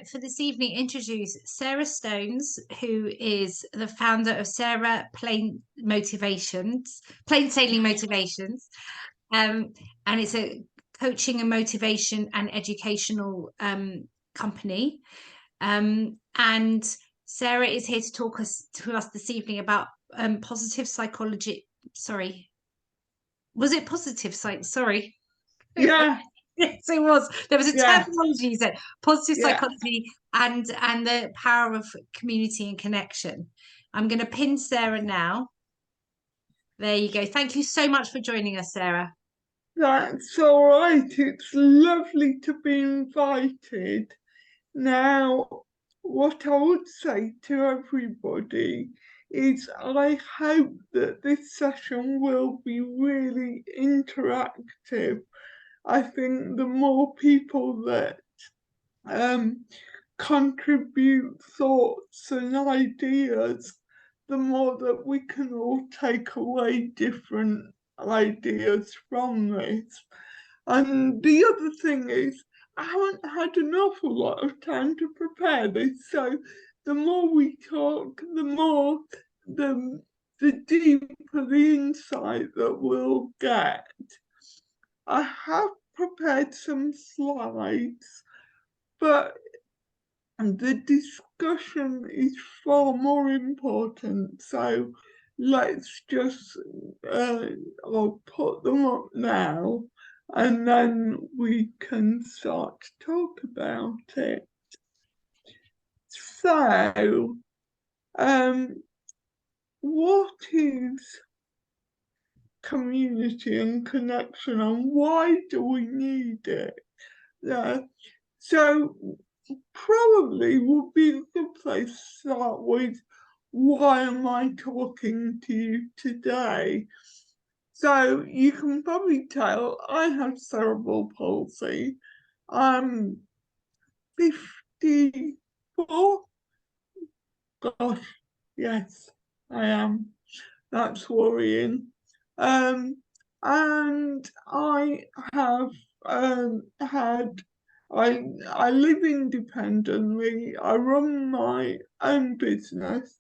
for this evening introduce Sarah Stones, who is the founder of Sarah Plain Motivations, Plain Sailing Motivations, and it's a coaching and motivation and educational company. And Sarah is here to talk to us this evening about positive psychology. Sorry, was it positive psych? Sorry. Yeah. Yes, it was. There was a Yeah. terminology you said, positive Yeah. psychology and the power of community and connection. I'm going to pin Sarah now. There you go. Thank you so much for joining us, Sarah. That's all right. It's lovely to be invited. Now, what I would say to everybody is I hope that this session will be really interactive. I think the more people that contribute thoughts and ideas, the more that we can all take away different ideas from this. And the other thing is, I haven't had an awful lot of time to prepare this, so the more we talk, the more the deeper the insight that we'll get. I have prepared some slides, but the discussion is far more important. So let's just, I'll put them up now and then we can start to talk about it. So, what is community and connection and why do we need it? So probably would be a good place to start with, why am I talking to you today? So you can probably tell I have cerebral palsy. I'm 54. Gosh, yes, I am. That's worrying. And I have I live independently. I run my own business.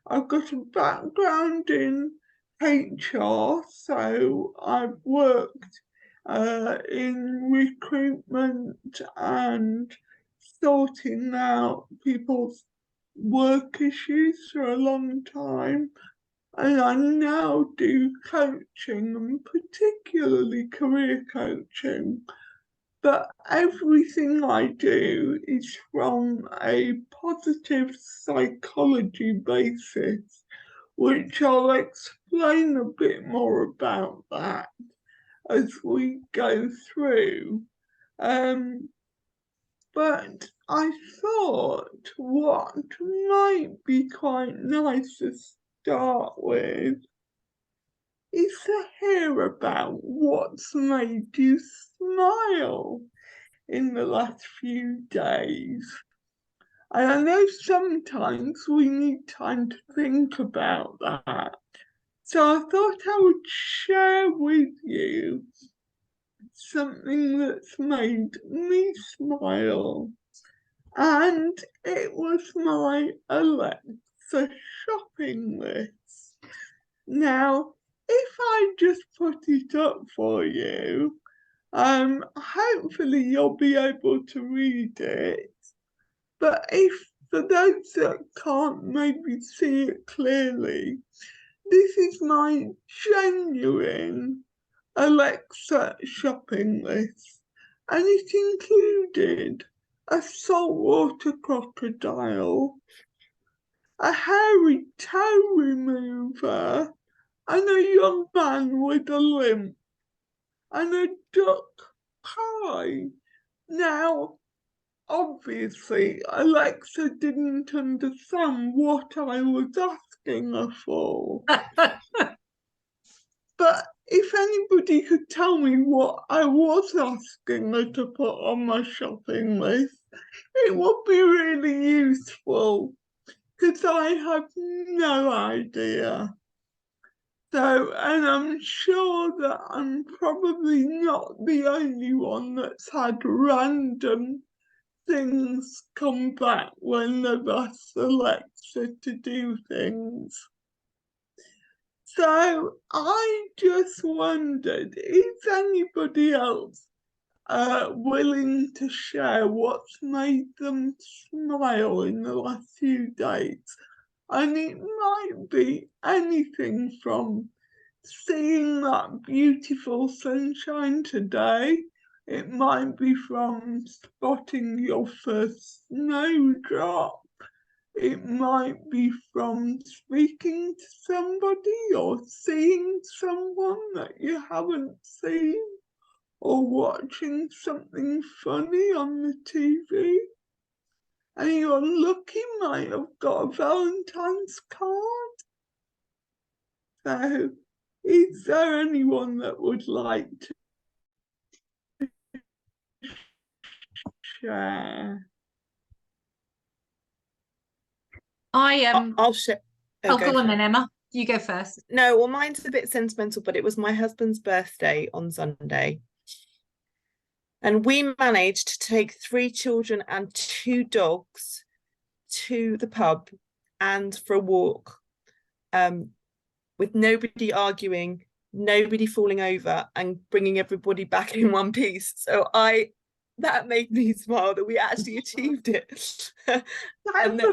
I've got a background in HR, so I've worked in recruitment and sorting out people's work issues for a long time. And I now do coaching, and particularly career coaching. But everything I do is from a positive psychology basis, which I'll explain a bit more about that as we go through. But I thought what might be quite nice to start with is to hear about what's made you smile in the last few days. And I know sometimes we need time to think about that. So I thought I would share with you something that's made me smile. And it was my Alexa shopping list. Now, if I just put it up for you, hopefully you'll be able to read it. But if for those that can't maybe see it clearly, this is my genuine Alexa shopping list, and it included a saltwater crocodile, a hairy toe remover, and a young man with a limp, and a duck pie. Now, obviously, Alexa didn't understand what I was asking her for. But if anybody could tell me what I was asking her to put on my shopping list, it would be really useful, because I have no idea. So, and I'm sure that I'm probably not the only one that's had random things come back when they've asked Alexa to do things. So I just wondered, is anybody else willing to share what's made them smile in the last few days? And it might be anything from seeing that beautiful sunshine today. It might be from spotting your first snowdrop. It might be from speaking to somebody or seeing someone that you haven't seen, or watching something funny on the TV. And you're lucky might have got a Valentine's card. So, is there anyone that would like to share? I'll share. Oh, go on then, Emma. You go first. No, well, mine's a bit sentimental, but it was my husband's birthday on Sunday. And we managed to take 3 children and 2 dogs to the pub and for a walk, with nobody arguing, nobody falling over, and bringing everybody back in one piece. So that made me smile that we actually achieved it. That's amazing.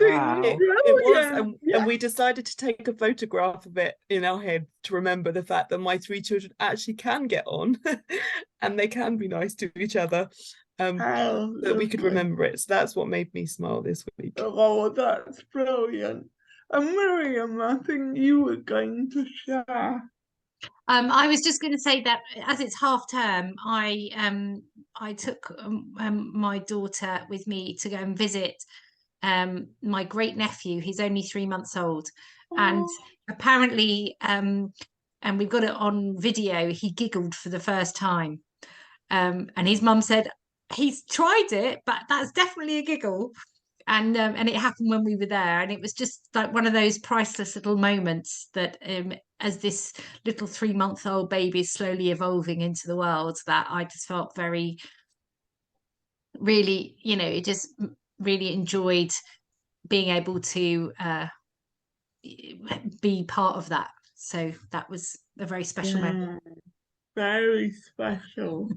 Wow. It was, and we decided to take a photograph of it in our head to remember the fact that my 3 children actually can get on and they can be nice to each other, that we could remember it. So that's what made me smile this week. Oh, that's brilliant. And Miriam, I think you were going to share. I was just going to say that as it's half term, I took my daughter with me to go and visit my great nephew. He's only 3 months old, and apparently, and we've got it on video, he giggled for the first time, and his mum said he's tried it, but that's definitely a giggle. And it happened when we were there, and it was just like one of those priceless little moments that as this little 3-month-old baby is slowly evolving into the world, that I just felt very, really, it just really enjoyed being able to be part of that. So that was a very special moment. Very special.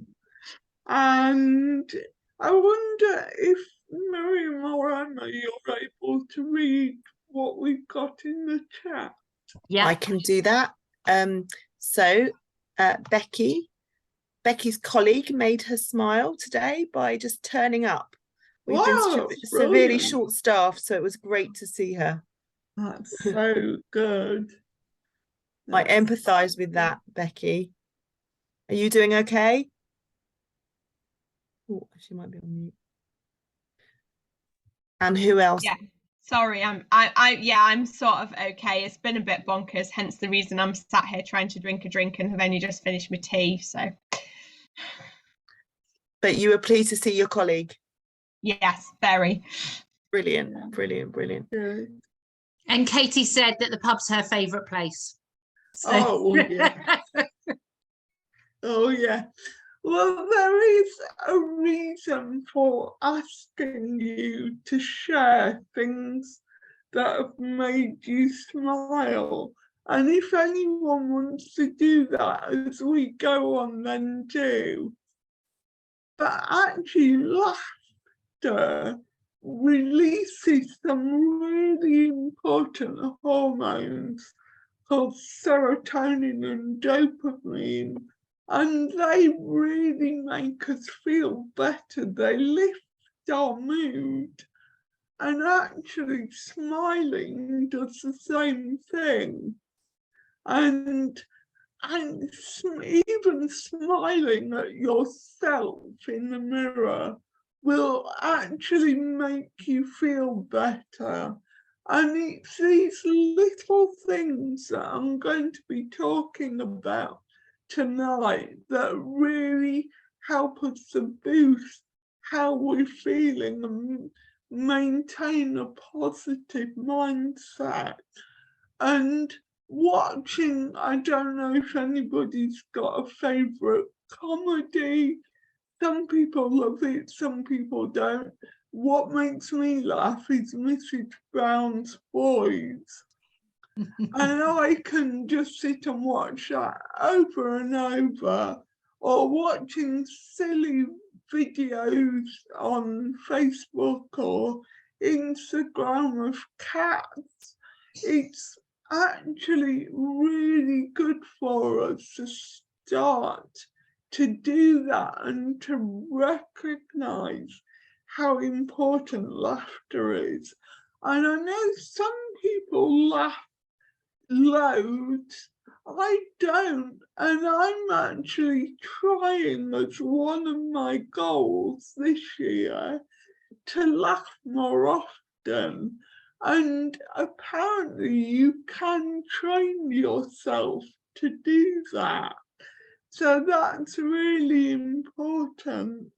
And I wonder if Miriam or Emma, you're able to read what we've got in the chat. Yeah, I can do that. So Becky's colleague made her smile today by just turning up. We've been severely short-staffed, so it was great to see her. That's so good. I empathise with that, Becky. Are you doing okay? Oh, she might be on mute. And who else? Yeah, sorry, I'm sort of okay. It's been a bit bonkers, hence the reason I'm sat here trying to drink a drink and have only just finished my tea. So, but you were pleased to see your colleague. Yes, very. Brilliant, brilliant, brilliant. and Katie said that the pub's her favourite place. So. Oh yeah. Oh yeah. Well, there is a reason for asking you to share things that have made you smile. And if anyone wants to do that as we go on, then do. But actually, laughter releases some really important hormones called serotonin and dopamine. And they really make us feel better. They lift our mood. And actually smiling does the same thing. And even smiling at yourself in the mirror will actually make you feel better. And it's these little things that I'm going to be talking about tonight that really help us to boost how we're feeling and maintain a positive mindset. And watching, I don't know if anybody's got a favourite comedy, some people love it, some people don't. What makes me laugh is Mrs. Brown's Boys. And I can just sit and watch that over and over, or watching silly videos on Facebook or Instagram of cats. It's actually really good for us to start to do that and to recognize how important laughter is. And I know some people laugh loads. I don't, and I'm actually trying as one of my goals this year to laugh more often. And apparently you can train yourself to do that. So that's really important.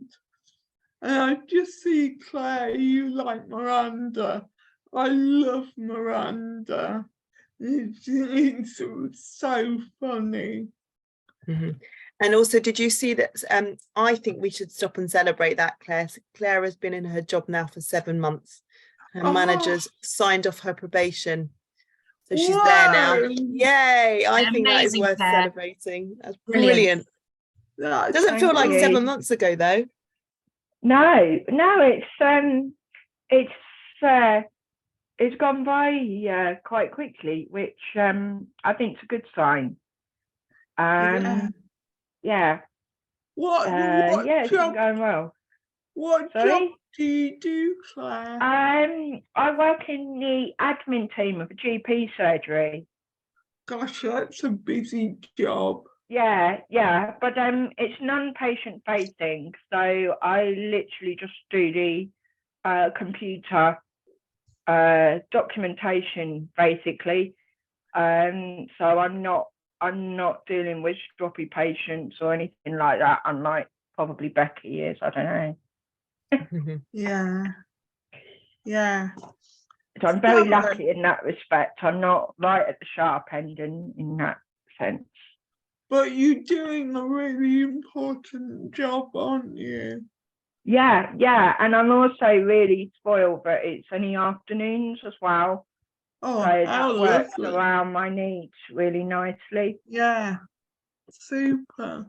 And I just see, Claire, you like Miranda. I love Miranda. It's so funny. Mm-hmm. And also, did you see that? I think we should stop and celebrate that, Claire. Claire has been in her job now for 7 months. Her manager's signed off her probation. So she's there now. Yay! I think that is worth celebrating. That's brilliant. Doesn't feel like 7 months ago, though. No, it's gone by quite quickly, which I think is a good sign. Yeah. It's been going well. What job do you do, Claire? I work in the admin team of a GP surgery. Gosh, that's a busy job. Yeah, but it's non-patient facing, so I literally just do the computer documentation basically. So I'm not dealing with stroppy patients or anything like that, unlike probably Becky is. I don't know. Yeah. So I'm very lucky in that respect. I'm not right at the sharp end in that sense. But you're doing a really important job, aren't you? Yeah, and I'm also really spoiled that it's only afternoons as well. Oh, so that works around my needs really nicely. Yeah, super.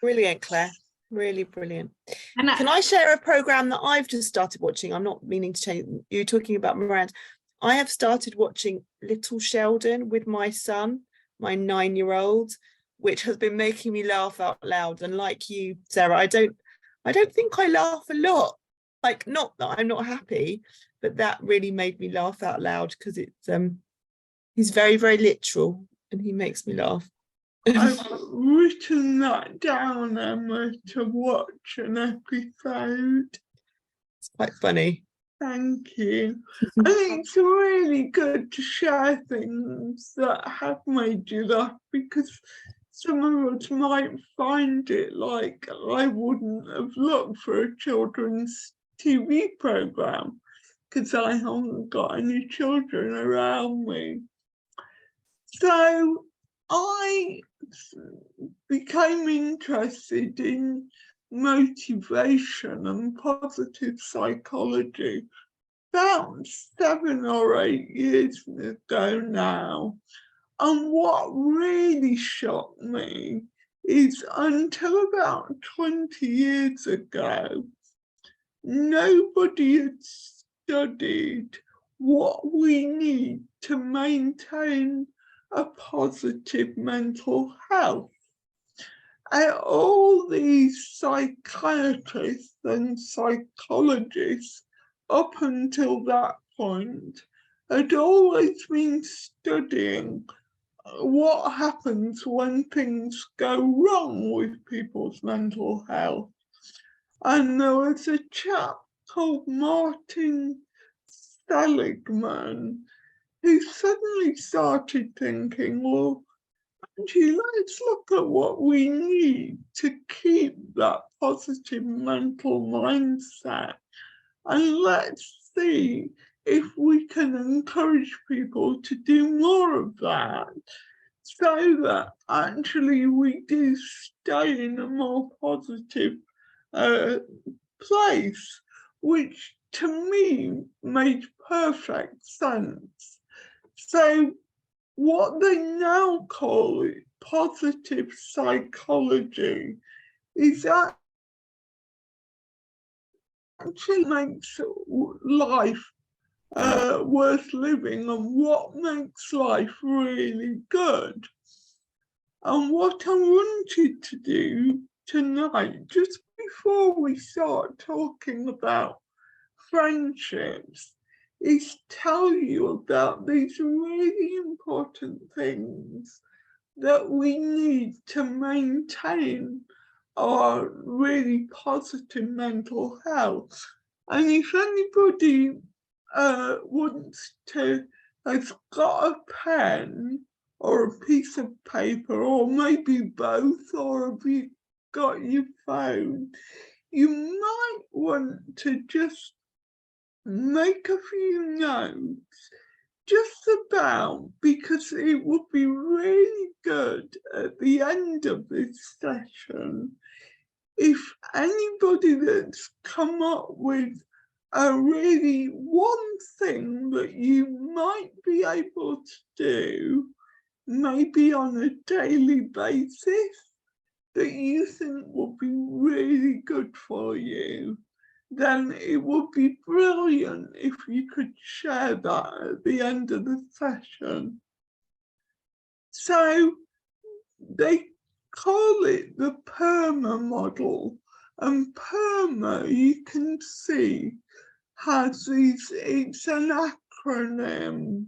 Brilliant, Claire. Really brilliant. Can I share a program that I've just started watching? I'm not meaning to change. You're talking about Miranda. I have started watching Little Sheldon with my son, my 9-year-old, which has been making me laugh out loud. And like you, Sarah, I don't think I laugh a lot. Like, not that I'm not happy, but that really made me laugh out loud because it's he's very, very literal and he makes me laugh. I've written that down, Emma, to watch an episode. It's quite funny. Thank you. I think it's really good to share things that have made you laugh, because some of us might find it like I wouldn't have looked for a children's TV program because I haven't got any children around me. So I became interested in motivation and positive psychology about 7 or 8 years ago now. And what really shocked me is until about 20 years ago, nobody had studied what we need to maintain a positive mental health. And all these psychiatrists and psychologists up until that point had always been studying what happens when things go wrong with people's mental health. And there was a chap called Martin Seligman who suddenly started thinking, well, actually, let's look at what we need to keep that positive mental mindset, and let's see if we can encourage people to do more of that, so that actually we do stay in a more positive place, which to me made perfect sense. So what they now call it, positive psychology, is that actually makes life worth living and what makes life really good. And what I wanted to do tonight, just before we start talking about friendships, is tell you about these really important things that we need to maintain our really positive mental health. And if anybody wants to, has got a pen or a piece of paper, or maybe both, or have you got your phone, you might want to just make a few notes just about, because it would be really good at the end of this session if anybody that's come up with a really one thing that you might be able to do, maybe on a daily basis, that you think would be really good for you, then it would be brilliant if you could share that at the end of the session. So they call it the PERMA model, and PERMA, you can see, has these, it's an acronym,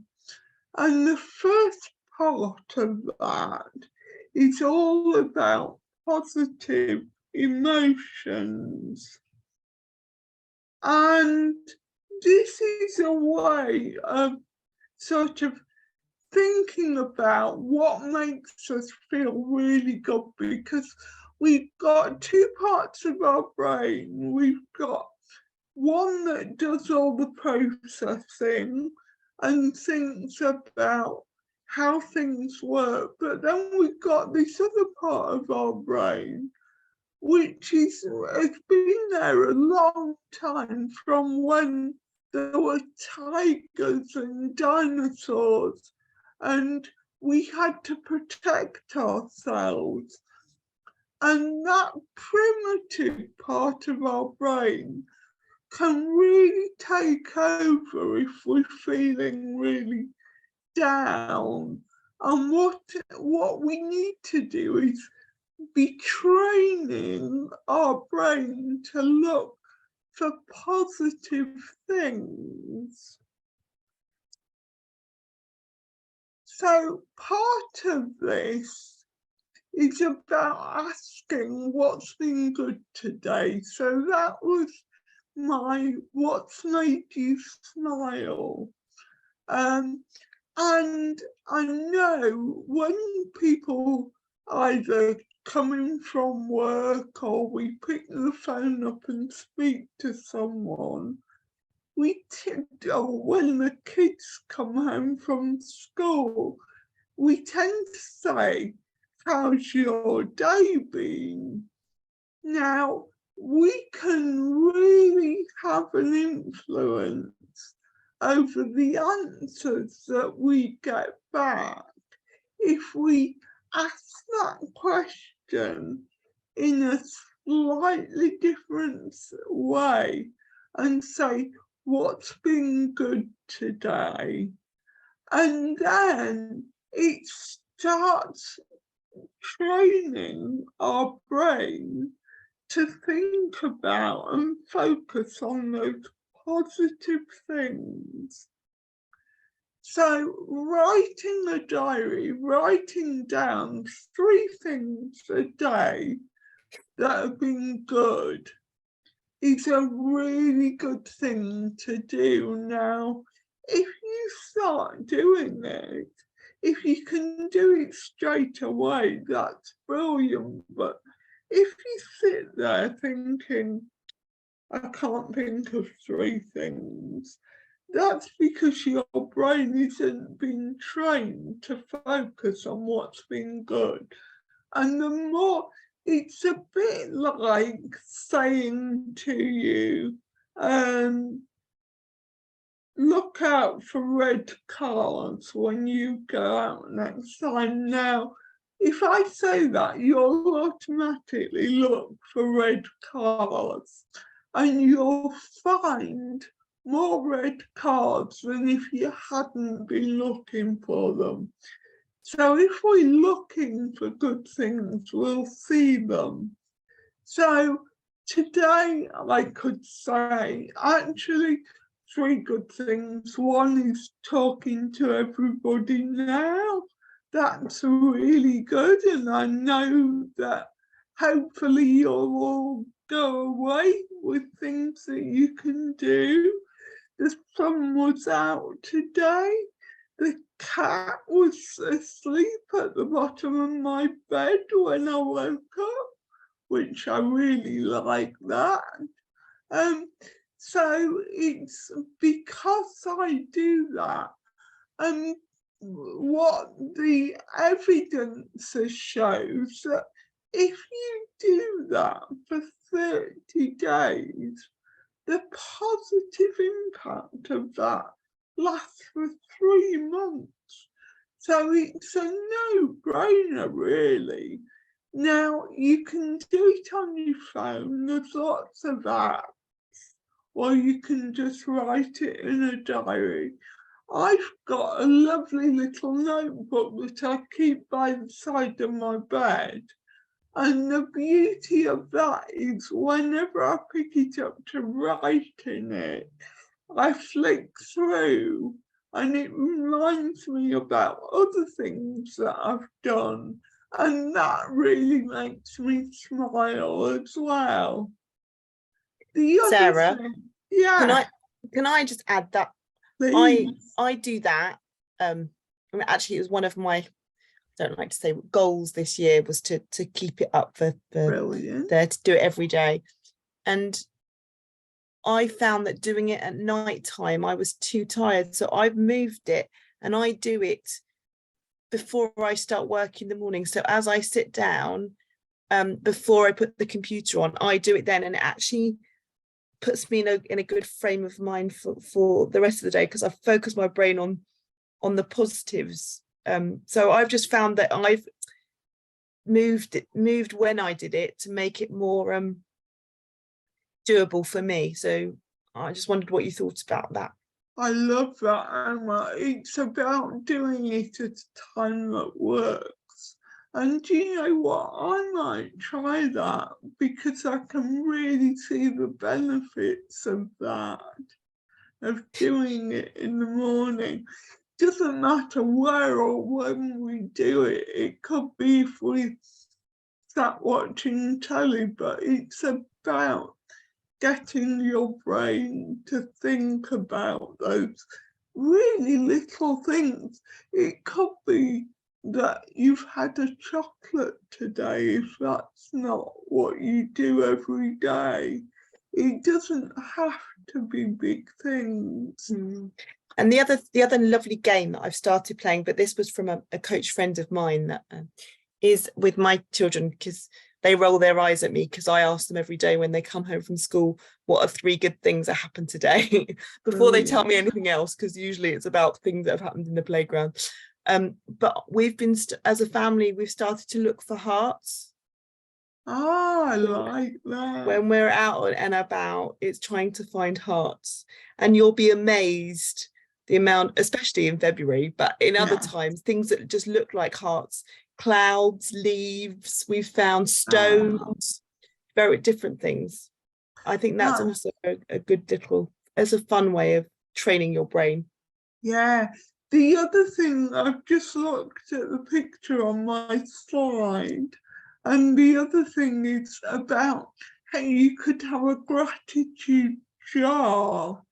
and the first part of that is all about positive emotions. And this is a way of sort of thinking about what makes us feel really good, because we've got two parts of our brain. We've got one that does all the processing and thinks about how things work, but then we've got this other part of our brain which has been there a long time, from when there were tigers and dinosaurs and we had to protect ourselves. And that primitive part of our brain can really take over if we're feeling really down. And what we need to do is be training our brain to look for positive things. So part of this is about asking what's been good today. So that was my what's made you smile. And I know when people either coming from work or we pick the phone up and speak to someone, when the kids come home from school, we tend to say, how's your day been? Now, we can really have an influence over the answers that we get back if we ask that question in a slightly different way and say, what's been good today? And then it starts training our brain to think about and focus on those positive things. So writing a diary, writing down 3 things a day that have been good is a really good thing to do. Now, if you start doing it, if you can do it straight away, that's brilliant. But if you sit there thinking, I can't think of 3 things, that's because your brain isn't been trained to focus on what's been good. And the more, it's a bit like saying to you, look out for red cars when you go out next time. Now, if I say that, you'll automatically look for red cars, and you'll find more red cars than if you hadn't been looking for them. So if we're looking for good things, we'll see them. So today I could say actually 3 good things. One is talking to everybody now. That's really good, and I know that hopefully you'll all go away with things that you can do. The sun was out today. The cat was asleep at the bottom of my bed when I woke up, which I really like that. So it's because I do that, and what the evidence shows that if you do that for 30 days, the positive impact of that lasts for 3 months. So it's a no-brainer, really. Now, you can do it on your phone, there's lots of apps, or you can just write it in a diary. I've got a lovely little notebook that I keep by the side of my bed. And the beauty of that is whenever I pick it up to write in it, I flick through and it reminds me about other things that I've done. And that really makes me smile as well. The other Sarah, thing, yeah. Can I just add that Please. I do that. I mean, actually, it was one of my, I don't like to say goals this year, was to keep it up for Brilliant. there, to do it every day. And I found that doing it at night time, I was too tired. So I've moved it, and I do it before I start work in the morning. So as I sit down, before I put the computer on, I do it then, and it actually puts me in a good frame of mind for the rest of the day, because I've focused my brain on the positives. So I've just found that I've moved when I did it to make it more doable for me. So I just wondered what you thought about that. I love that, Emma. It's about doing it at a time that works. And do you know what? I might try that, because I can really see the benefits of that, of doing it in the morning. Doesn't matter where or when we do it. It could be if we sat watching telly, but it's about getting your brain to think about those really little things. It could be that you've had a chocolate today, if that's not what you do every day. It doesn't have to be big things. And the other lovely game that I've started playing, but this was from a coach friend of mine, that is with my children, because they roll their eyes at me because I ask them every day when they come home from school, what are 3 good things that happened today, before they tell me anything else, because usually it's about things that have happened in the playground. But we've been, as a family, we've started to look for hearts. Oh, I like that. When we're out and about, it's trying to find hearts. And you'll be amazed the amount, especially in February, but in other times, things that just look like hearts. Clouds, leaves, we've found stones, very different things. I think that's also a good little, as a fun way of training your brain. Yeah. The other thing, I've just looked at the picture on my slide, and the other thing is about how you could have a gratitude jar.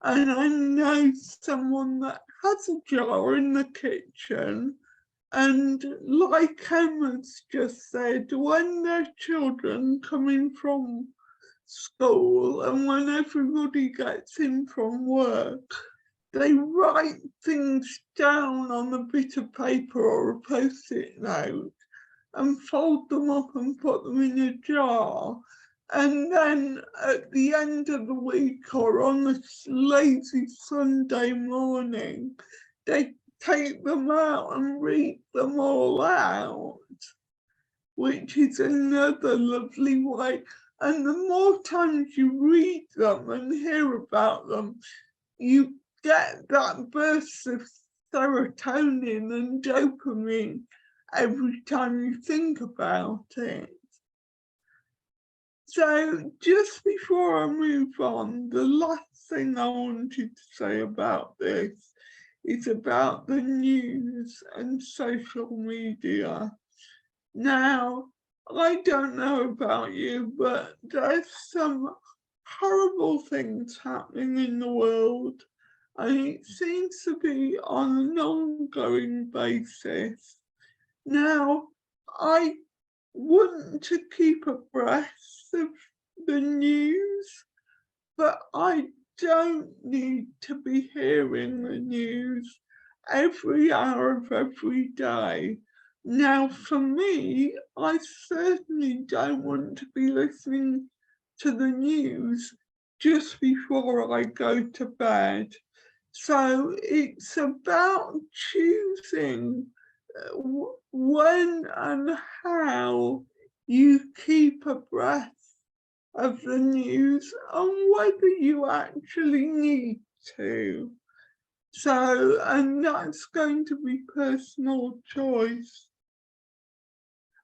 And I know someone that has a jar in the kitchen. And like Emma's just said, when their children coming from school and when everybody gets in from work, they write things down on a bit of paper or a post-it note, and fold them up and put them in a jar. And then at the end of the week or on a lazy Sunday morning, they take them out and read them all out, which is another lovely way. And the more times you read them and hear about them, you get that burst of serotonin and dopamine every time you think about it. So just before I move on, the last thing I wanted to say about this is about the news and social media. Now, I don't know about you, but there's some horrible things happening in the world, and it seems to be on an ongoing basis. Now, I want to keep abreast of the news, but I don't need to be hearing the news every hour of every day. Now, for me, I certainly don't want to be listening to the news just before I go to bed. So it's about choosing when and how you keep abreast of the news and whether you actually need to. So, and that's going to be personal choice.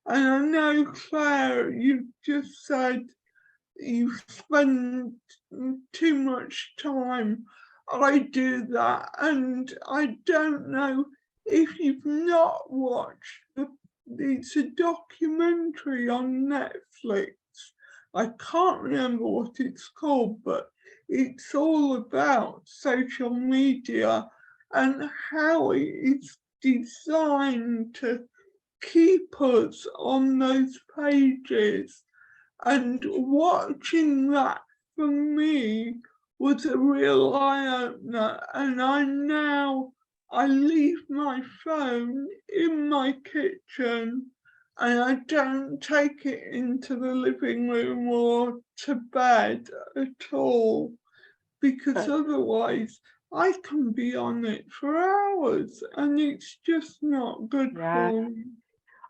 And I know, Claire, you just said you spend too much time. I do that, and I don't know if you've not watched it's a documentary on Netflix. I can't remember what it's called, but it's all about social media and how it is designed to keep us on those pages. And watching that for me was a real eye-opener, and I leave my phone in my kitchen and I don't take it into the living room or to bed at all, because otherwise I can be on it for hours and it's just not good for me.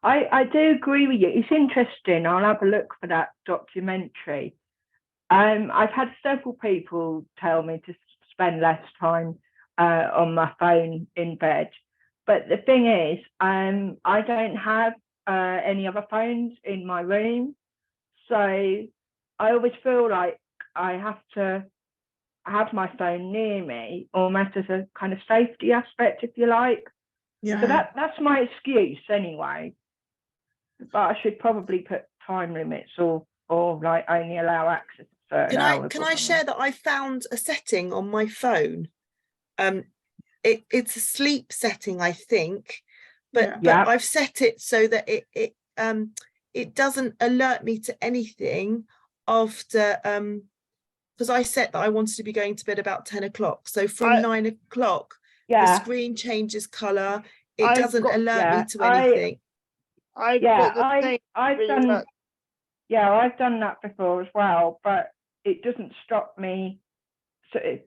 I do agree with you. It's interesting. I'll have a look for that documentary. I've had several people tell me to spend less time on my phone in bed. But the thing is, I don't have any other phones in my room. So I always feel like I have to have my phone near me, almost as a kind of safety aspect, if you like. Yeah. So that's my excuse anyway. But I should probably put time limits or like only allow access to certain hours. Can I share that I found a setting on my phone? It's a sleep setting, I think, but I've set it so that it doesn't alert me to anything after because I set that I wanted to be going to bed about 10 o'clock. So from 9 o'clock, the screen changes colour. It doesn't alert me to anything. I've done that before as well, but it doesn't stop me sort of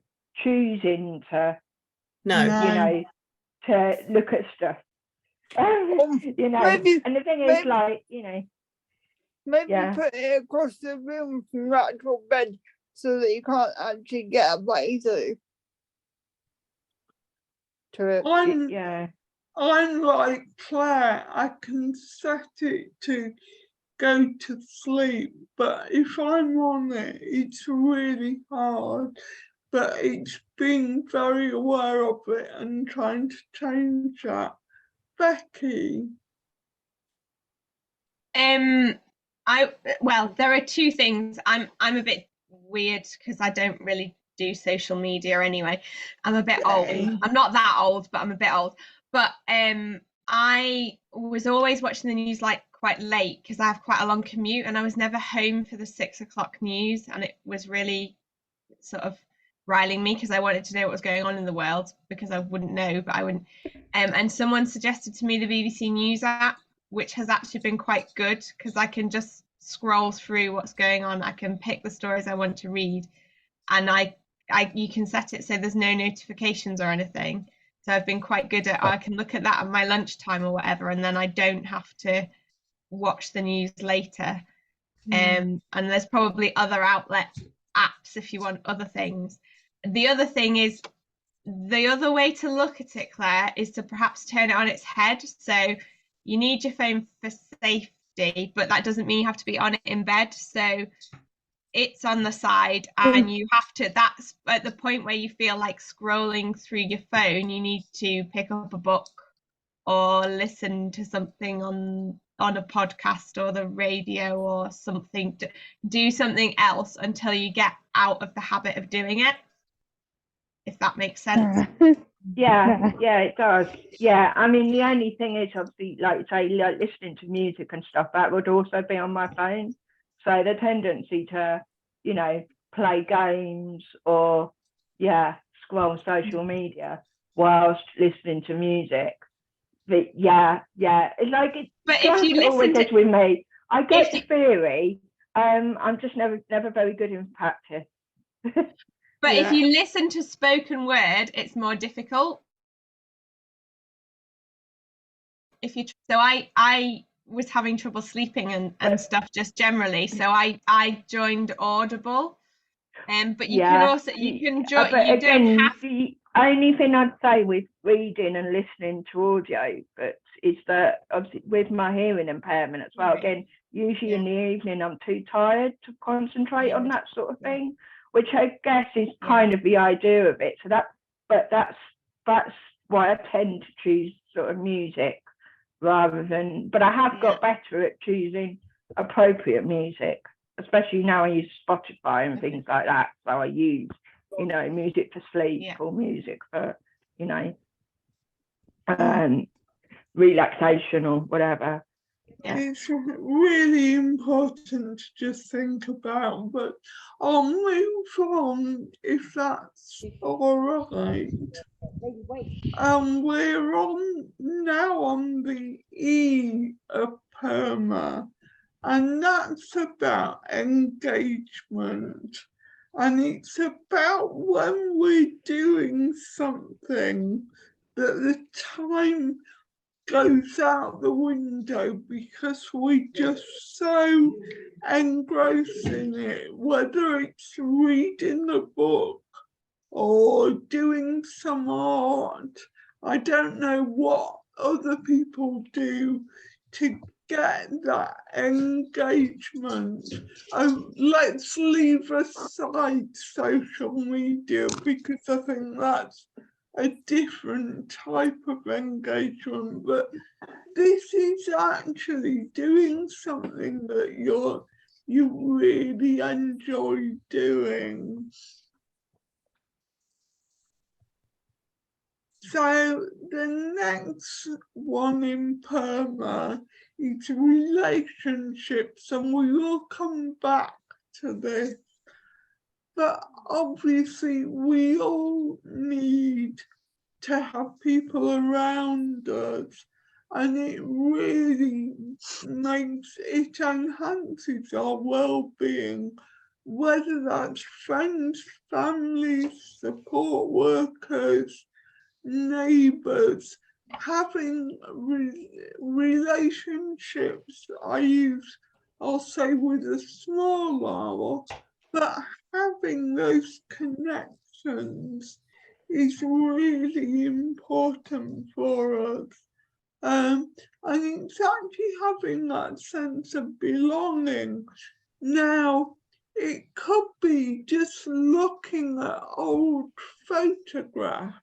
choosing to to look at stuff. And the thing is, like, maybe put it across the room from your actual bed so that you can't actually get up that easily to it. I'm like Claire, I can set it to go to sleep, but if I'm on it, it's really hard. But it's being very aware of it and trying to change that. Becky? There are two things. I'm a bit weird because I don't really do social media anyway. I'm a bit old. I'm not that old, but I'm a bit old. But I was always watching the news like quite late because I have quite a long commute, and I was never home for the 6 o'clock news, and it was really sort of riling me because I wanted to know what was going on in the world, because I wouldn't know, but I wouldn't. And someone suggested to me the BBC News app, which has actually been quite good because I can just scroll through what's going on. I can pick the stories I want to read, and you can set it so there's no notifications or anything. So I've been quite good at, I can look at that at my lunchtime or whatever, and then I don't have to watch the news later. And there's probably other apps if you want other things. The other thing is, the other way to look at it, Claire, is to perhaps turn it on its head. So you need your phone for safety, but that doesn't mean you have to be on it in bed. So it's on the side, and you have to, that's at the point where you feel like scrolling through your phone, you need to pick up a book or listen to something on a podcast or the radio or something, to do something else until you get out of the habit of doing it, if that makes sense. Yeah, it does. Yeah, I mean, the only thing is, obviously, like you say, like listening to music and stuff, that would also be on my phone. So the tendency to, you know, play games or, scroll social media whilst listening to music. But it's like, but if you always listen is with me. I get the theory. I'm just never very good in practice. But if you listen to spoken word, it's more difficult. So I was having trouble sleeping and stuff just generally. So I joined Audible. But you can also join. But again, the only thing I'd say with reading and listening to audio books is that, obviously, with my hearing impairment as well, again, usually in the evening I'm too tired to concentrate on that sort of thing, which I guess is kind of the idea of it. So that's why I tend to choose sort of music rather than, but I have got better at choosing appropriate music, especially now I use Spotify and things like that. So I use, music for sleep or music for, relaxation or whatever. It's really important to just think about, but I'll move on if that's all right. We're now on the E of PERMA, and that's about engagement. And it's about when we're doing something that the time goes out the window because we're just so engrossed in it, whether it's reading a book or doing some art. I don't know what other people do to get that engagement. Let's leave aside social media because I think that's a different type of engagement, but this is actually doing something that you really enjoy doing. So the next one in PERMA is relationships, and we will come back to this. But obviously we all need to have people around us, and it really enhances our well-being, whether that's friends, families, support workers, neighbours. Having relationships, I'll say with a small r, but having those connections is really important for us. And it's actually having that sense of belonging. Now, it could be just looking at old photographs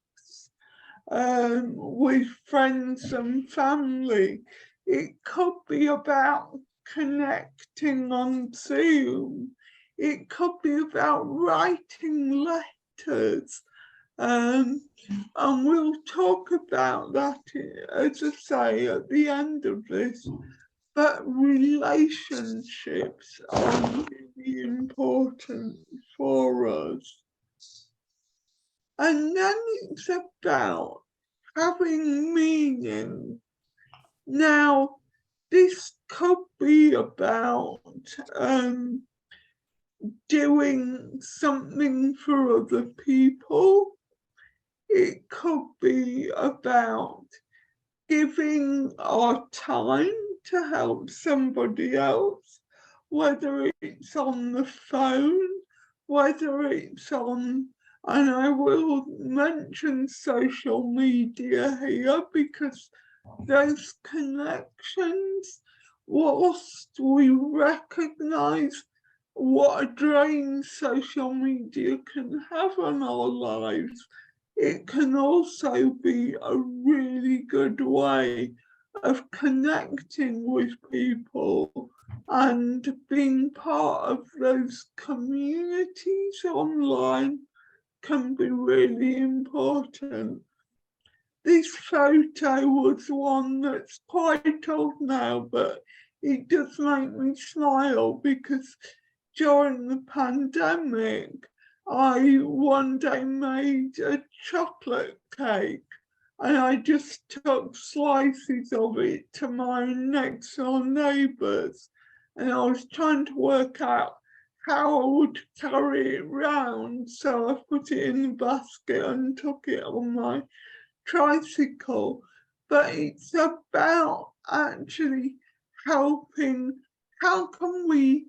with friends and family. It could be about connecting on Zoom. It could be about writing letters. And we'll talk about that, as I say, at the end of this. But relationships are really important for us. And then it's about having meaning. Now, this could be about doing something for other people. It could be about giving our time to help somebody else, whether it's on the phone, whether it's on, and I will mention social media here because those connections, whilst we recognise what a drain social media can have on our lives, it can also be a really good way of connecting with people and being part of those communities online can be really important. This photo was one that's quite old now, but it does make me smile because during the pandemic, I one day made a chocolate cake and I just took slices of it to my next door neighbours, and I was trying to work out how I would carry it round, so I put it in the basket and took it on my tricycle. But it's about actually helping. How can we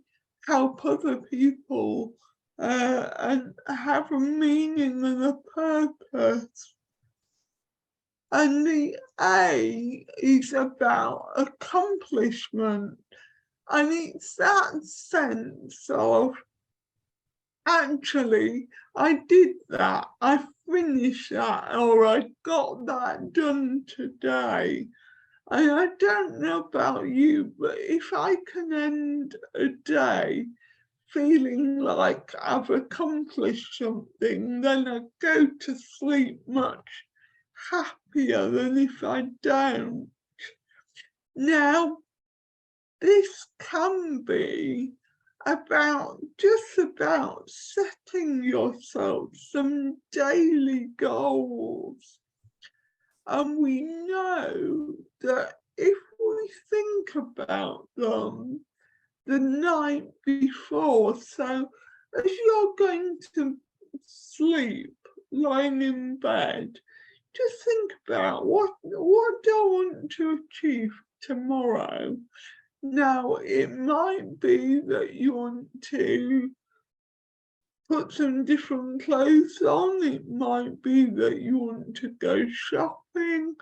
help other people and have a meaning and a purpose? And the A is about accomplishment, and it's that sense of actually I did that, I finished that, or I got that done today. And I don't know about you, but if I can end a day feeling like I've accomplished something, then I go to sleep much happier than if I don't. Now, this can be about setting yourself some daily goals. And we know that if we think about them the night before, so as you're going to sleep, lying in bed, just think about what do I want to achieve tomorrow. Now, it might be that you want to put some different clothes on. It might be that you want to go shopping.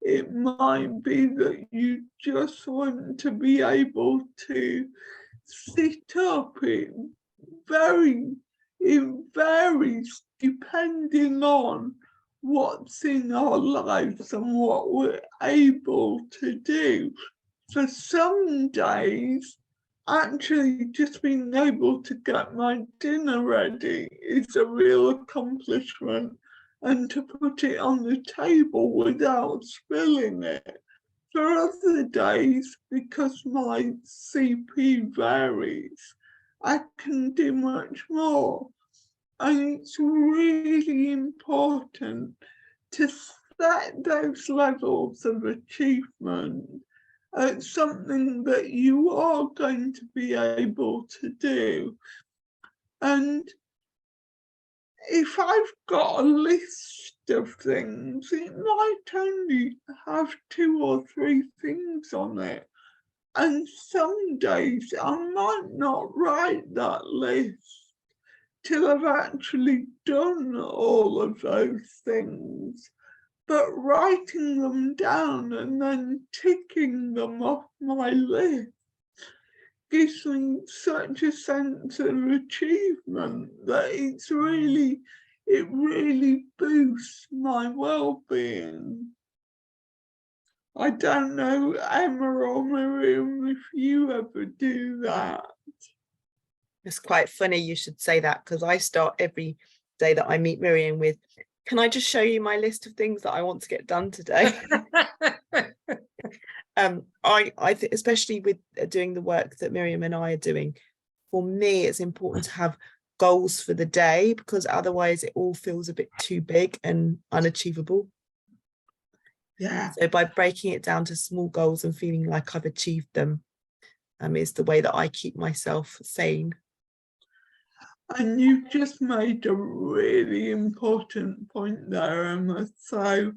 It might be that you just want to be able to sit up. It varies depending on what's in our lives and what we're able to do. For some days, actually just being able to get my dinner ready is a real accomplishment, and to put it on the table without spilling it. For other days, because my CP varies, I can do much more. And it's really important to set those levels of achievement at something that you are going to be able to do. And if I've got a list of things, it might only have 2 or 3 things on it. And some days I might not write that list till I've actually done all of those things. But writing them down and then ticking them off my list gives me such a sense of achievement that it really boosts my well-being. I don't know, Emma or Miriam, if you ever do that. It's quite funny you should say that, because I start every day that I meet Miriam with, can I just show you my list of things that I want to get done today? I think, especially with doing the work that Miriam and I are doing, for me, it's important to have goals for the day, because otherwise it all feels a bit too big and unachievable. Yeah. So by breaking it down to small goals and feeling like I've achieved them, is the way that I keep myself sane. And you've just made a really important point there, Emma. So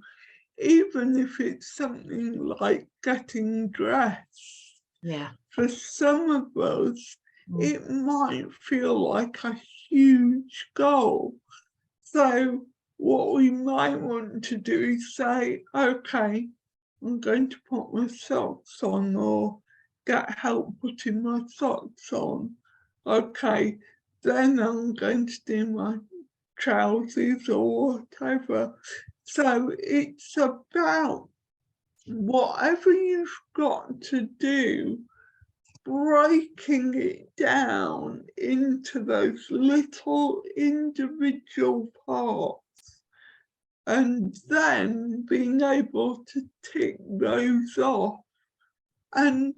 even if it's something like getting dressed, Yeah. for some of us, it might feel like a huge goal. So what we might want to do is say, okay, I'm going to put my socks on, or get help putting my socks on. Okay, then I'm going to do my trousers or whatever. So it's about whatever you've got to do, breaking it down into those little individual parts, and then being able to tick those off. And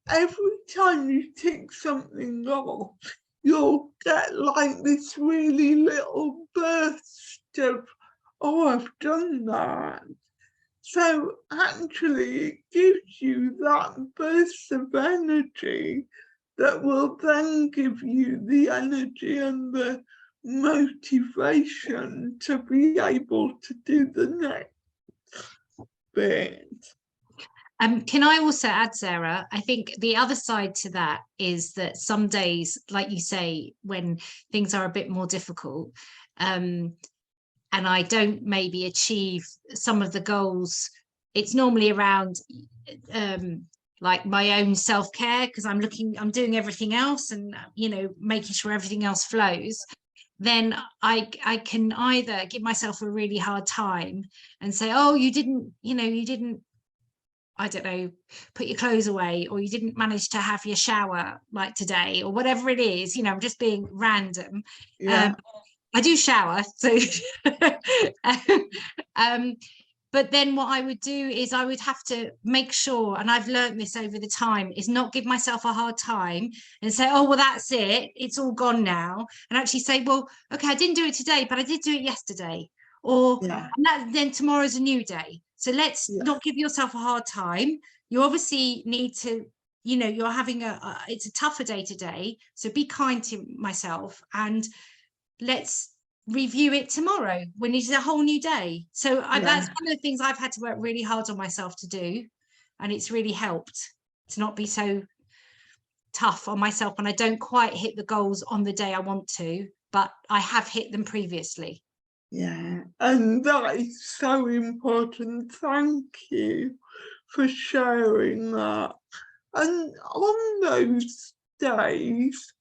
every time you tick something off, you'll get like this really little burst of, oh, I've done that. So actually it gives you that burst of energy that will then give you the energy and the motivation to be able to do the next bit. Can I also add, Sarah, I think the other side to that is that some days, like you say, when things are a bit more difficult, and I don't maybe achieve some of the goals, it's normally around like my own self-care, because I'm doing everything else and, you know, making sure everything else flows. Then I can either give myself a really hard time and say, oh, you didn't, I don't know, put your clothes away, or you didn't manage to have your shower like today, or whatever it is, you know, I'm just being random. Yeah. I do shower, so but then what I would do is I would have to make sure, and I've learned this over the time, is not give myself a hard time and say, oh, well, that's it, it's all gone now, and actually say, well, okay, I didn't do it today, but I did do it yesterday, or then tomorrow's a new day. So let's not give yourself a hard time. You obviously need to, you know, you're having it's a tougher day today, so be kind to myself, and let's review it tomorrow when it's a whole new day. So that's one of the things I've had to work really hard on myself to do, and it's really helped to not be so tough on myself when I don't quite hit the goals on the day I want to, but I have hit them previously. Yeah, and that is so important. Thank you for sharing that. And on those days,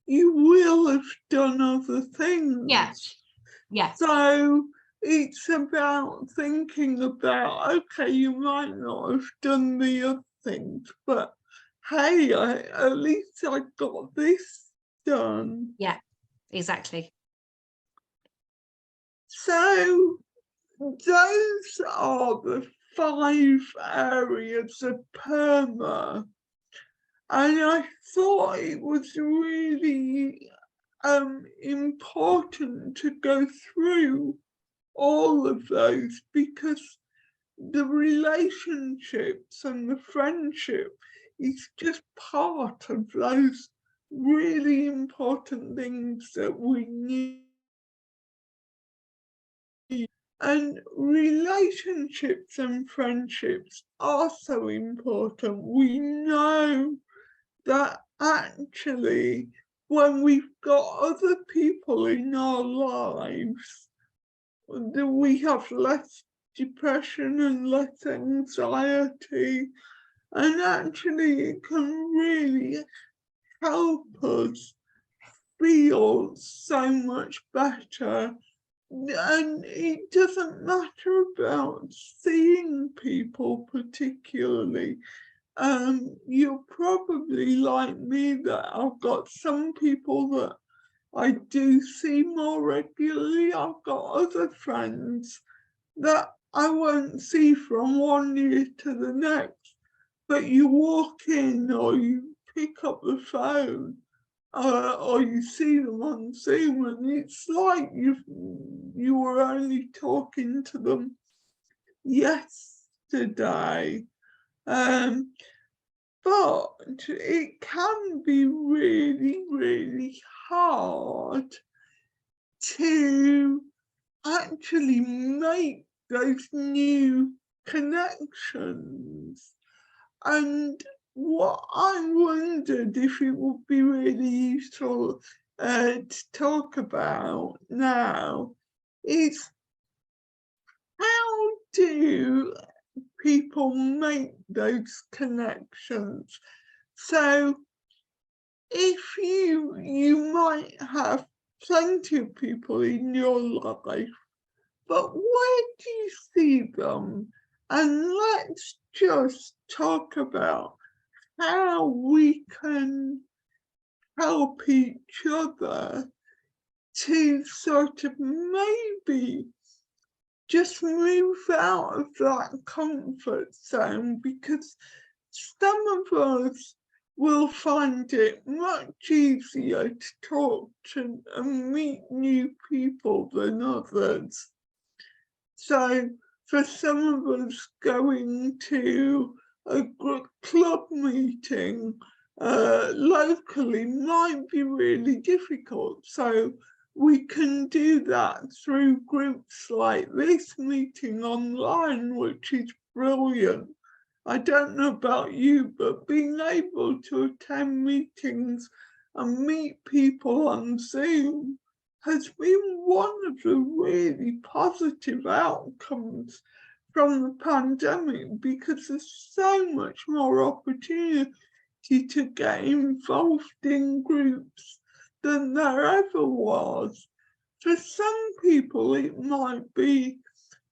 you will have done other things. Yeah. So it's about thinking about, okay, you might not have done the other things, but hey, at least I got this done. Yeah, exactly. So those are the 5 areas of PERMA. And I thought it was really important to go through all of those, because the relationships and the friendship is just part of those really important things that we need. And relationships and friendships are so important. We know that actually when we've got other people in our lives, we have less depression and less anxiety, and actually it can really help us feel so much better. And it doesn't matter about seeing people particularly. You're probably like me, that I've got some people that I do see more regularly. I've got other friends that I won't see from one year to the next, but you walk in or you pick up the phone or you see them on Zoom, and it's like you were only talking to them yesterday. But it can be really, really hard to actually make those new connections. And what I wondered if it would be really useful to talk about now is, how do people make those connections? So if you might have plenty of people in your life, but where do you see them? And let's just talk about how we can help each other to sort of maybe just move out of that comfort zone, because some of us will find it much easier to talk to and meet new people than others. So for some of us, going to a club meeting locally might be really difficult. So we can do that through groups like this meeting online, which is brilliant. I don't know about you, but being able to attend meetings and meet people on Zoom has been one of the really positive outcomes from the pandemic, because there's so much more opportunity to get involved in groups than there ever was. For some people, it might be,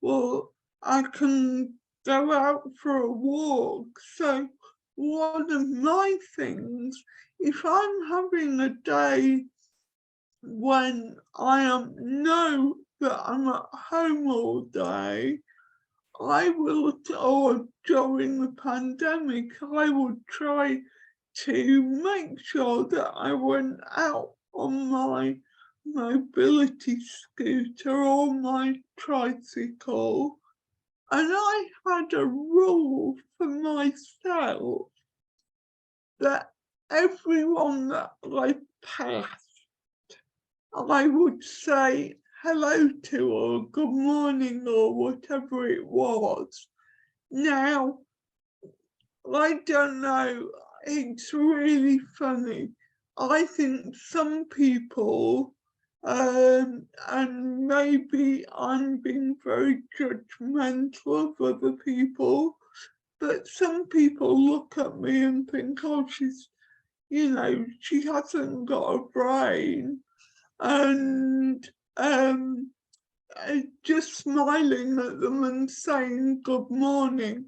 well, I can go out for a walk. So one of my things, if I'm having a day when I know that I'm at home all day, I will, or during the pandemic, I would try to make sure that I went out on my mobility scooter or my tricycle, and I had a rule for myself that everyone that I passed, I would say hello to, or good morning, or whatever it was. Now, I don't know, it's really funny. I think some people, and maybe I'm being very judgmental of other people, but some people look at me and think, oh, she's, you know, she hasn't got a brain. And just smiling at them and saying good morning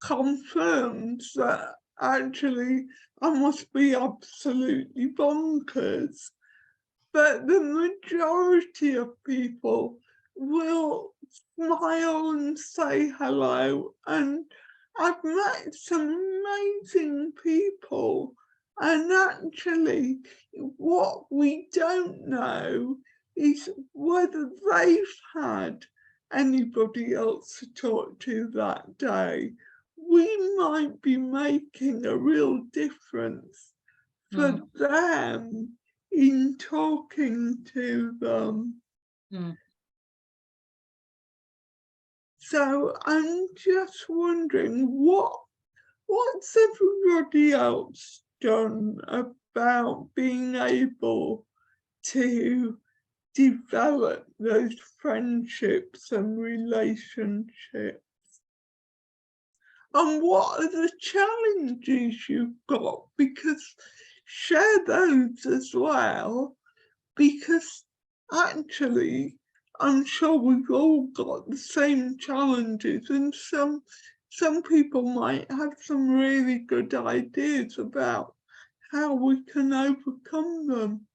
confirms that actually I must be absolutely bonkers. But the majority of people will smile and say hello, and I've met some amazing people. And actually, what we don't know is whether they've had anybody else to talk to that day. We might be making a real difference for them in talking to them. So I'm just wondering, what's everybody else done about being able to develop those friendships and relationships? And what are the challenges you've got? Because share those as well, because actually I'm sure we've all got the same challenges, and some people might have some really good ideas about how we can overcome them.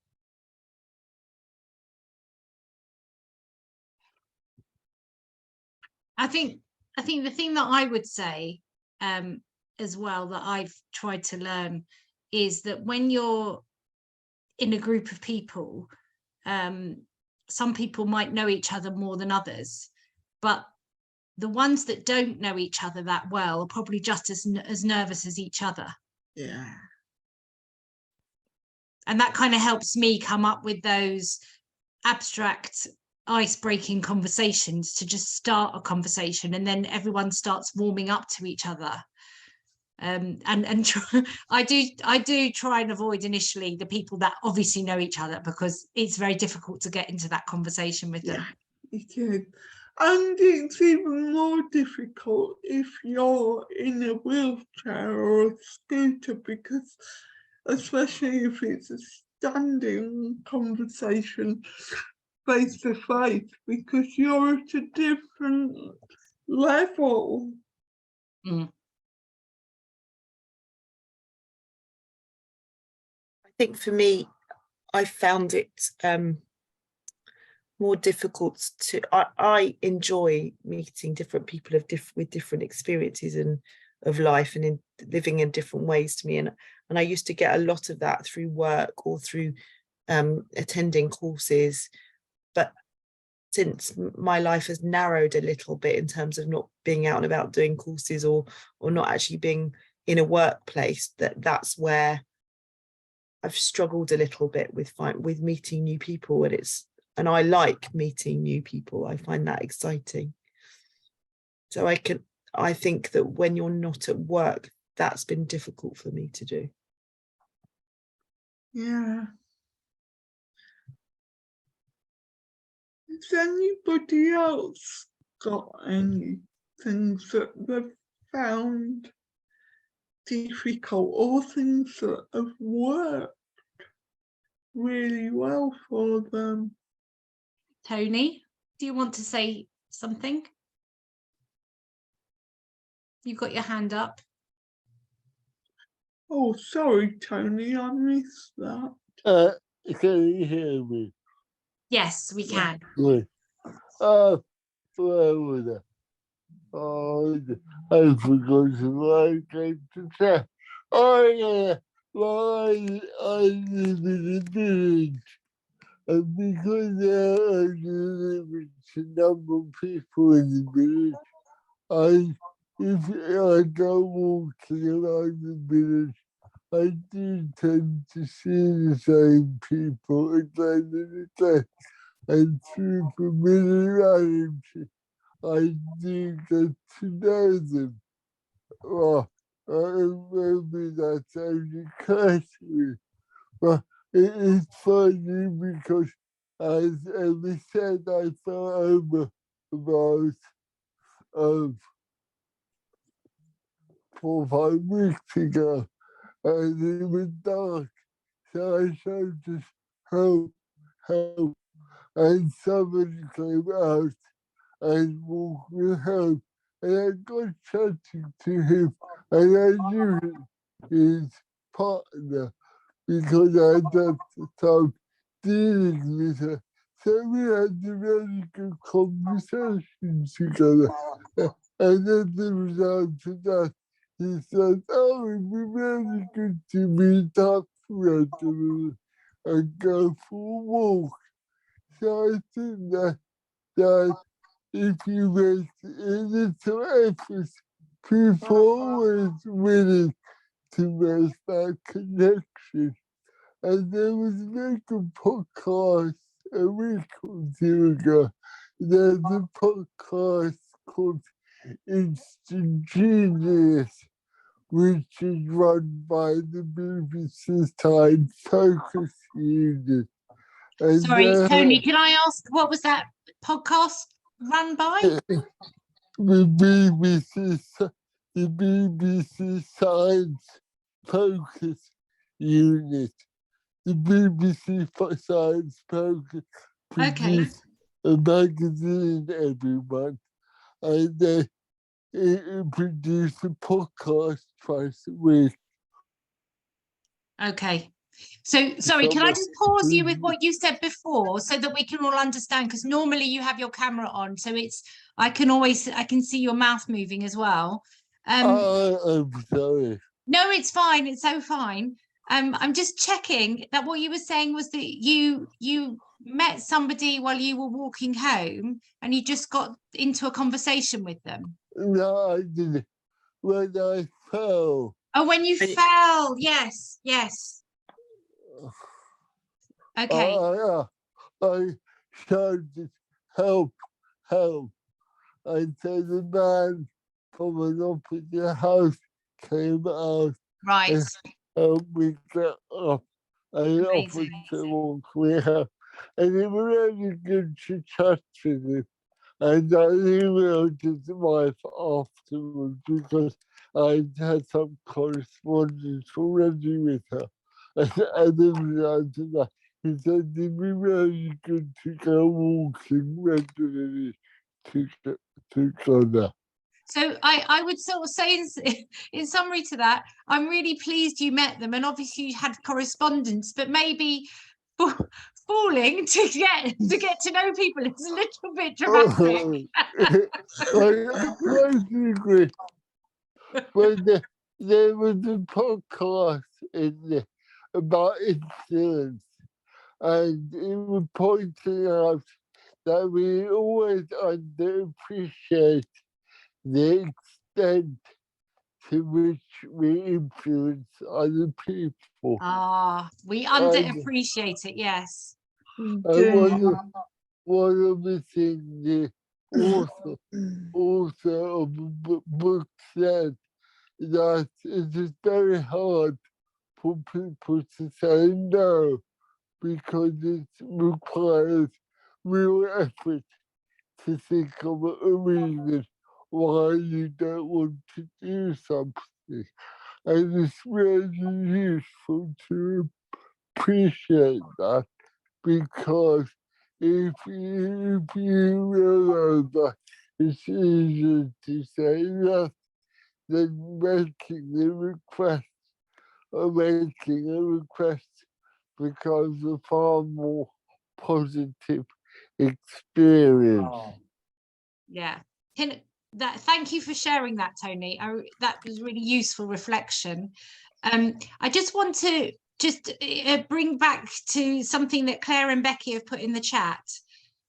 I think the thing that I would say as well, that I've tried to learn, is that when you're in a group of people, some people might know each other more than others, but the ones that don't know each other that well are probably just as nervous as each other. Yeah. And that kind of helps me come up with those abstract ice-breaking conversations to just start a conversation, and then everyone starts warming up to each other. And I do try and avoid initially the people that obviously know each other, because it's very difficult to get into that conversation with them. It is. And it's even more difficult if you're in a wheelchair or a scooter, because especially if it's a standing conversation face to face, because you're at a different level. I think for me, I found it more difficult to. I enjoy meeting different people with different experiences and of life, and in living in different ways to me. And I used to get a lot of that through work or through attending courses. But since my life has narrowed a little bit in terms of not being out and about doing courses or not actually being in a workplace, that's where I've struggled a little bit with meeting new people. And I like meeting new people. I find that exciting. So I think that when you're not at work, that's been difficult for me to do. Yeah. Has anybody else got any things that they've found difficult, or things that have worked really well for them? Tony, do you want to say something? You've got your hand up. Oh, sorry, Tony, I missed that. Can you hear me? Yes, we can. Good. Where was I? Oh, I forgot what I came to say. Oh, yeah. Well, I live in a village. And because there are a limited number of people in the village, if I go walking around the village, I do tend to see the same people again and again. And through familiarity, I do get to know them. Well, maybe that's only cursory, but it is funny because, as Emma said, I fell over about 4 or 5 weeks ago, and it was dark, so I shouted, "Help, help," and somebody came out and walked me home, and I got chatting to him, and I knew his partner because I had done some dealing with her. So we had a very good conversation together. And as a result of that, he said, "Oh, it'd be really good to meet up regularly and go for a walk." So I think that if you make a little effort, people are always willing to make that connection. And there was a good podcast a week or two ago. There's a podcast called Instant Genius, which is run by the BBC Science Focus Unit. And Sorry, Tony, can I ask, what was that podcast run by? The BBC Science Focus Unit. The BBC Science Focus produced a magazine every month, and they produce a podcast twice a week. Okay. So, sorry, can I just pause you with what you said before so that we can all understand? Because normally you have your camera on, so I can see your mouth moving as well. I'm sorry. No, it's fine. It's so fine. I'm just checking that what you were saying was that you met somebody while you were walking home and you just got into a conversation with them? No, I didn't. When I fell, Oh, when you And- fell, yes, yes. Okay. I shouted, help, help. And so the man from an opposite house came out Right. and helped me get up and offered Amazing. to walk me out. And it was really good to chat with him. And I emailed his wife afterwards because I had some correspondence already with her. And then after that, he said it'd be really good to go walking regularly together. So I would sort of say in summary to that, I'm really pleased you met them, and obviously you had correspondence, but maybe falling to get to know people is a little bit dramatic. I totally agree. But there was a podcast in there about influence, and it was pointing out that we always underappreciate the extent to which we influence other people. Ah, we underappreciate it, yes. And do. one of the things the author of the book said that it is very hard for people to say no because it requires real effort to think of a reason why you don't want to do something. And it's really useful to appreciate that, because if you realize that it's easier to say yes than making the request, or making a request becomes a far more positive experience. Yeah. Thank you for sharing that, Tony. That was really useful reflection. I just want to bring back to something that Claire and Becky have put in the chat,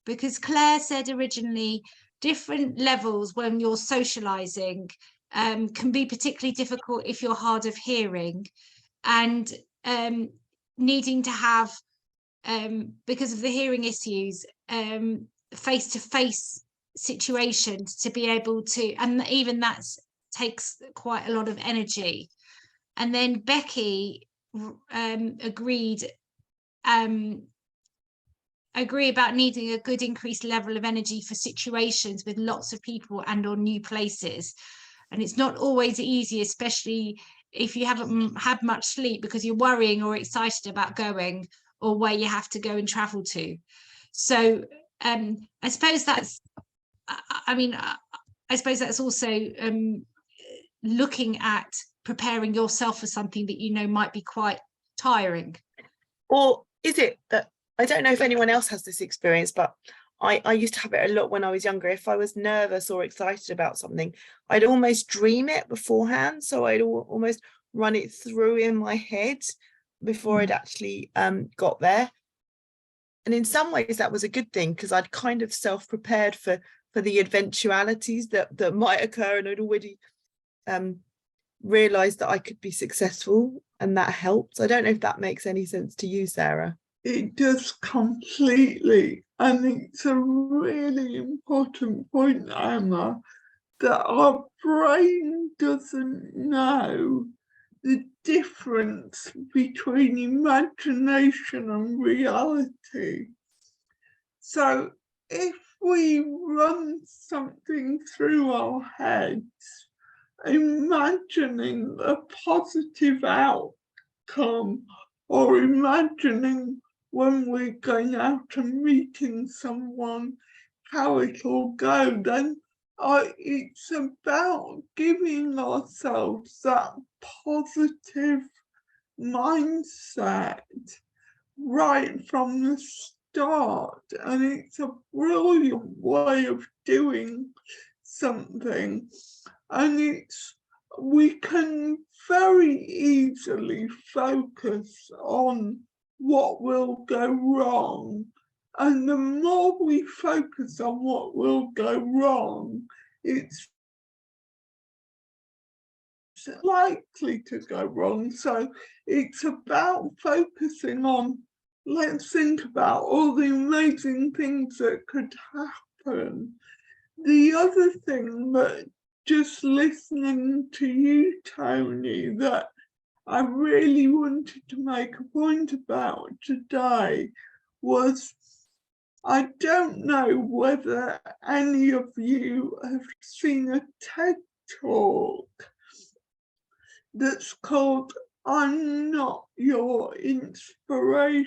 because Claire said originally different levels when you're socializing can be particularly difficult if you're hard of hearing, and needing to have, because of the hearing issues, face-to-face situations to be able to, and even that takes quite a lot of energy. And then Becky agree about needing a good increased level of energy for situations with lots of people and or new places. And it's not always easy, especially if you haven't had much sleep, because you're worrying or excited about going, or where you have to go and travel to. So I suppose that's, I suppose that's also looking at preparing yourself for something that you know might be quite tiring. Or is it that, I don't know if anyone else has this experience, but I used to have it a lot when I was younger. If I was nervous or excited about something, I'd almost dream it beforehand. So I'd almost run it through in my head before I'd actually got there. And in some ways that was a good thing, because I'd kind of self-prepared for the eventualities that might occur, and I'd already realized that I could be successful, and that helps. I don't know if that makes any sense to you, Sarah. It does completely, and it's a really important point, Emma, that our brain doesn't know the difference between imagination and reality. So if we run something through our heads, imagining a positive outcome, or imagining when we're going out and meeting someone, how it'll go, then it's about giving ourselves that positive mindset right from the start. And it's a brilliant way of doing something. And we can very easily focus on what will go wrong And the more we focus on what will go wrong, it's likely to go wrong. So it's about focusing on, let's think about all the amazing things that could happen. The other thing that just listening to you, Tony, that I really wanted to make a point about today was, I don't know whether any of you have seen a TED Talk that's called I'm Not Your Inspiration.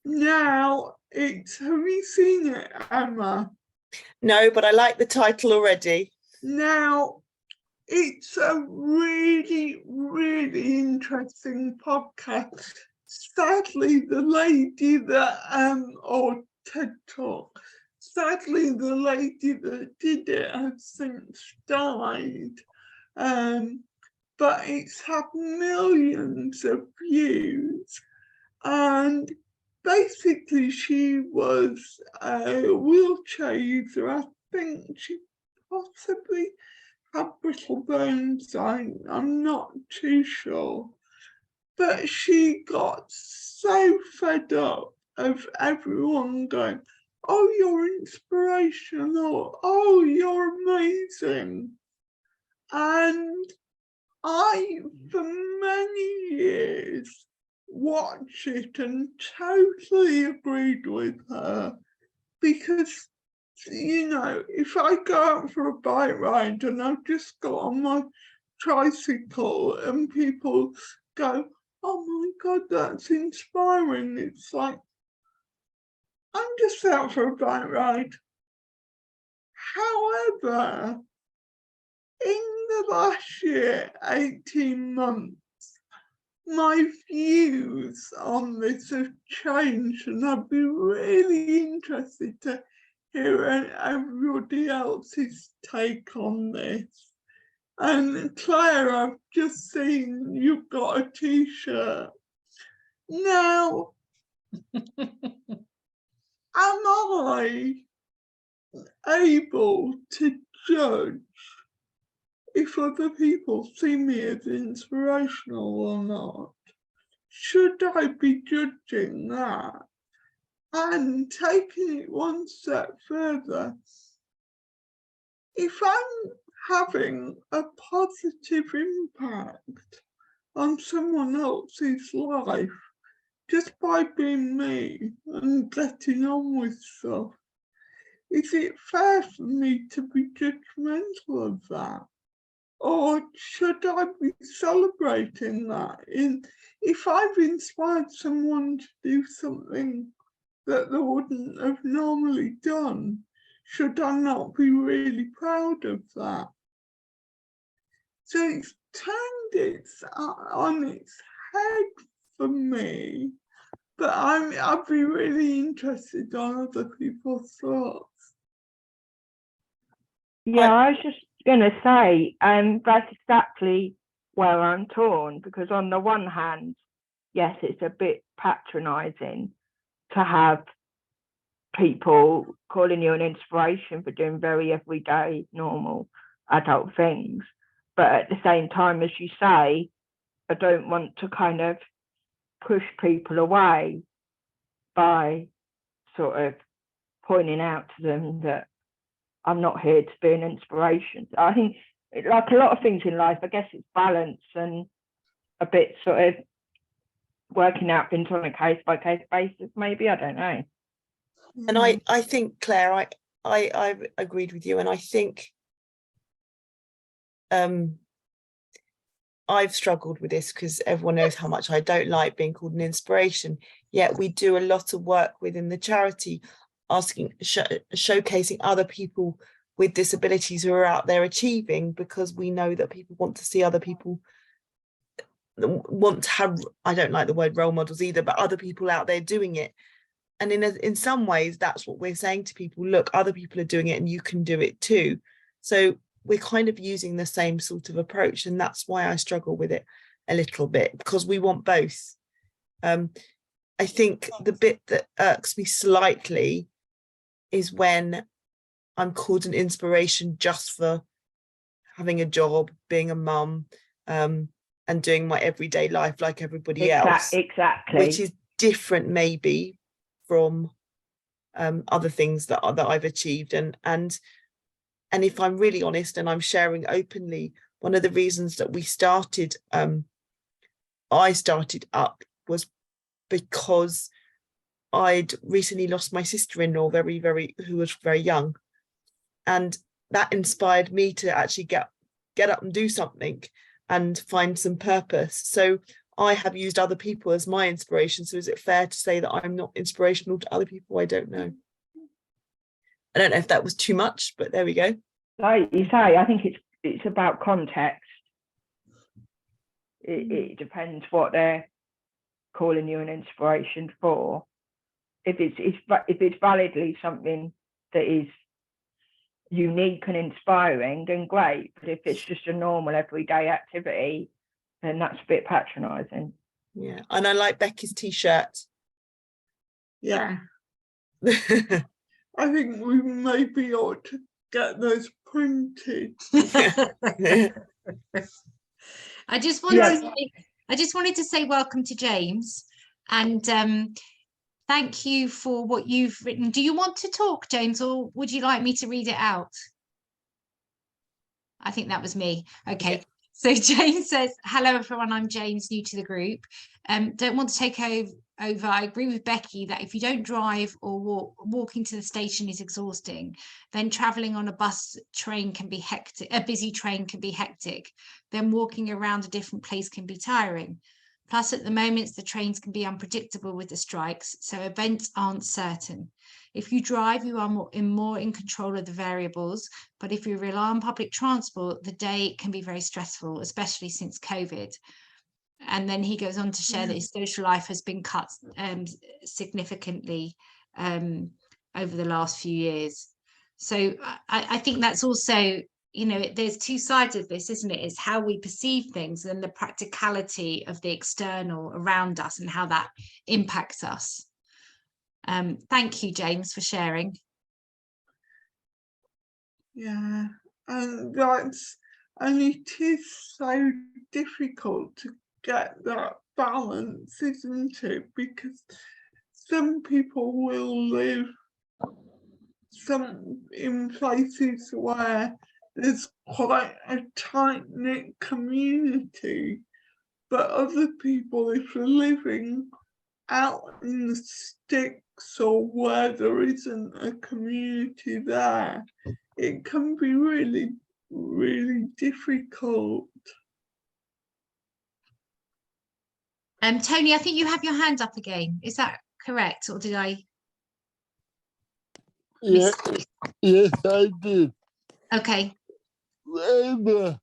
Now, have you seen it, Emma? No, but I like the title already. Now, it's a really, really interesting podcast. Sadly, the lady that, or TED Talk, sadly, the lady that did it has since died. But it's had millions of views, and basically she was a wheelchair user. I think she possibly had brittle bones, I'm not too sure. But she got so fed up of everyone going, oh, you're inspirational, oh, you're amazing. And I, for many years, watched it and totally agreed with her, because, you know, if I go out for a bike ride and I've just got on my tricycle and people go, oh my God, that's inspiring. It's like, I'm just out for a bike ride. However, in the last year, 18 months, my views on this have changed, and I'd be really interested to hear everybody else's take on this. And Claire, I've just seen you've got a t-shirt. Now, am I able to judge if other people see me as inspirational or not? Should I be judging that? And taking it one step further, if I'm having a positive impact on someone else's life just by being me and getting on with stuff, is it fair for me to be judgmental of that? Or should I be celebrating that? If I've inspired someone to do something that they wouldn't have normally done, should I not be really proud of that? So it's turned it on its head for me, but I'd be really interested on other people's thoughts. Yeah, I was just going to say, that's exactly where I'm torn, because on the one hand, yes, it's a bit patronising to have people calling you an inspiration for doing very everyday, normal adult things. But at the same time, as you say, I don't want to kind of push people away by sort of pointing out to them that I'm not here to be an inspiration. I think, like a lot of things in life, I guess it's balance and a bit sort of working out things on a case-by-case basis, maybe, I don't know. And I think, Claire, I've agreed with you, and I think I've struggled with this because everyone knows how much I don't like being called an inspiration, yet we do a lot of work within the charity showcasing other people with disabilities who are out there achieving, because we know that people want to see other people, want to have, I don't like the word role models either, but other people out there doing it. And in some ways, that's what we're saying to people, look, other people are doing it and you can do it too. So we're kind of using the same sort of approach. And that's why I struggle with it a little bit, because we want both. I think the bit that irks me slightly is when I'm called an inspiration just for having a job, being a mum, and doing my everyday life like everybody else. Exactly. Which is different maybe from other things that I've achieved. And if I'm really honest, and I'm sharing openly, one of the reasons that I started up was because I'd recently lost my sister-in-law who was very young. And that inspired me to actually get up and do something and find some purpose. So I have used other people as my inspiration. So is it fair to say that I'm not inspirational to other people? I don't know. I don't know if that was too much, but there we go. Like you say, I think it's about context. It depends what they're calling you an inspiration for. If it's validly something that is unique and inspiring, then great. But if it's just a normal everyday activity, then that's a bit patronizing. Yeah, and I like Becky's t-shirt. Yeah. I think we maybe ought to get those printed. I just wanted to say welcome to James, and thank you for what you've written. Do you want to talk, James, or would you like me to read it out? I think that was me. Okay. Yeah. So James says, hello, everyone. I'm James, new to the group. Don't want to take over. I agree with Becky that if you don't drive or walking to the station is exhausting, then traveling on a train can be hectic. A busy train can be hectic. Then walking around a different place can be tiring. Plus, at the moment, the trains can be unpredictable with the strikes, so events aren't certain. If you drive, you are more in control of the variables, but if you rely on public transport, the day can be very stressful, especially since COVID. And then he goes on to share that his social life has been cut significantly over the last few years. So I think that's also, you know, there's two sides of this, isn't it? It's how we perceive things and the practicality of the external around us and how that impacts us. Thank you, James, for sharing. Yeah, and it is so difficult to get that balance, isn't it? Because some people will live in places where there's quite a tight-knit community, but other people, if they're living out in the sticks or where there isn't a community there, it can be really, really difficult. Tony, I think you have your hand up again. Is that correct, or did I? Yes, I did. Okay. Emma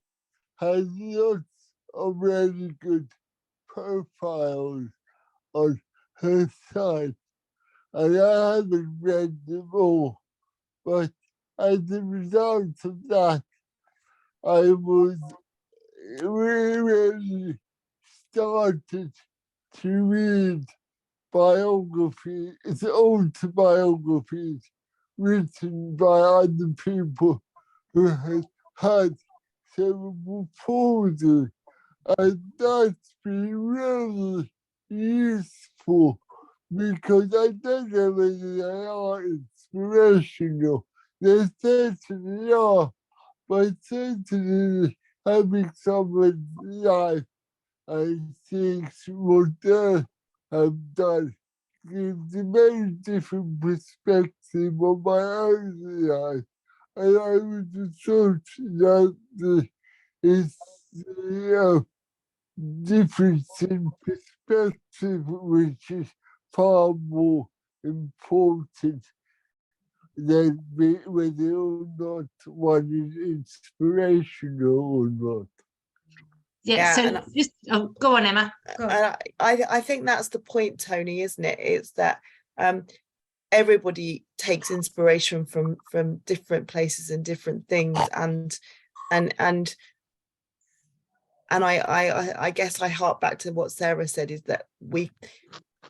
has lots of really good profiles on her site, and I haven't read them all, but as a result of that, I was really started to read biographies, autobiographies written by other people who had cerebral palsy, and that's been really useful because I don't know whether they are inspirational. They certainly are, but certainly having someone's life and seeing what they have done gives a very different perspective on my own life. And I would have thought that it's, difference in perspective, which is far more important than whether or not one is inspirational or not. Yeah, so just go on, Emma. Go on. I think that's the point, Tony, isn't it? It's that everybody takes inspiration from different places and different things, and I guess I hark back to what Sarah said, is that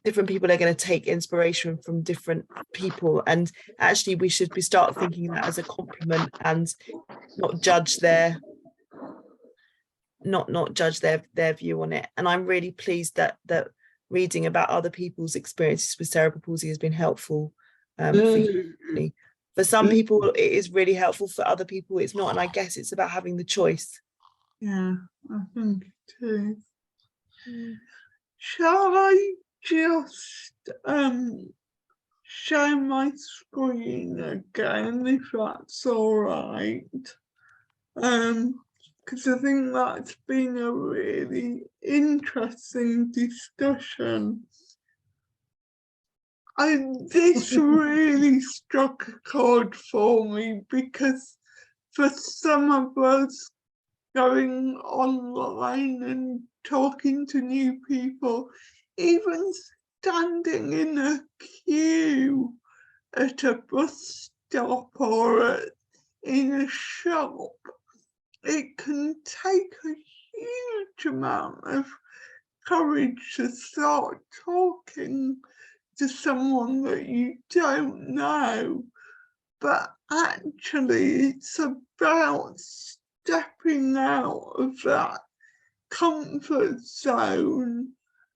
different people are going to take inspiration from different people, and actually we should start thinking that as a compliment and not judge their view on it. And I'm really pleased that reading about other people's experiences with cerebral palsy has been helpful for some people. It is really helpful, for other people it's not, and I guess it's about having the choice. Yeah, I think it is. Shall I just share my screen again, if that's all right? Because I think that's been a really interesting discussion. This really struck a chord for me, because for some of us, going online and talking to new people, even standing in a queue at a bus stop or in a shop, it can take a huge amount of courage to start talking to someone that you don't know. But actually, it's about stepping out of that comfort zone,